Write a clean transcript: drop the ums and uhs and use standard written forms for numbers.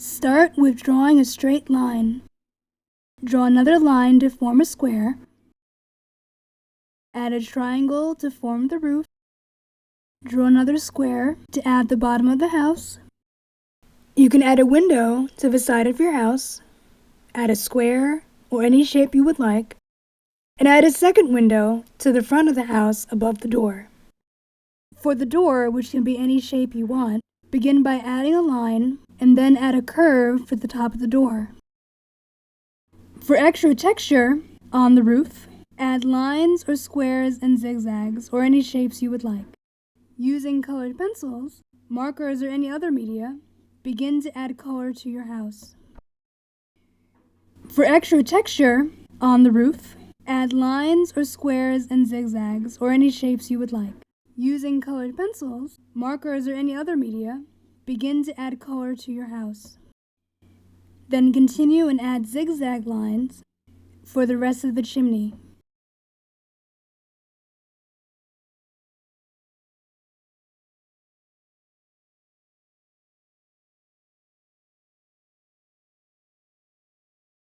Start with drawing a straight line. Draw another line to form a square. Add a triangle to form the roof. Draw another square to add the bottom of the house. You can add a window to the side of your house. Add a square or any shape you would like. And add a second window to the front of the house above the door. For the door, which can be any shape you want, begin by adding a line and then add a curve for the top of the door. For extra texture on the roof, add lines or squares and zigzags or any shapes you would like. Using colored pencils, markers, or any other media, begin to add color to your house. For extra texture on the roof, add lines or squares and zigzags or any shapes you would like. Using colored pencils, markers, or any other media, begin to add color to your house. Then continue and add zigzag lines for the rest of the chimney.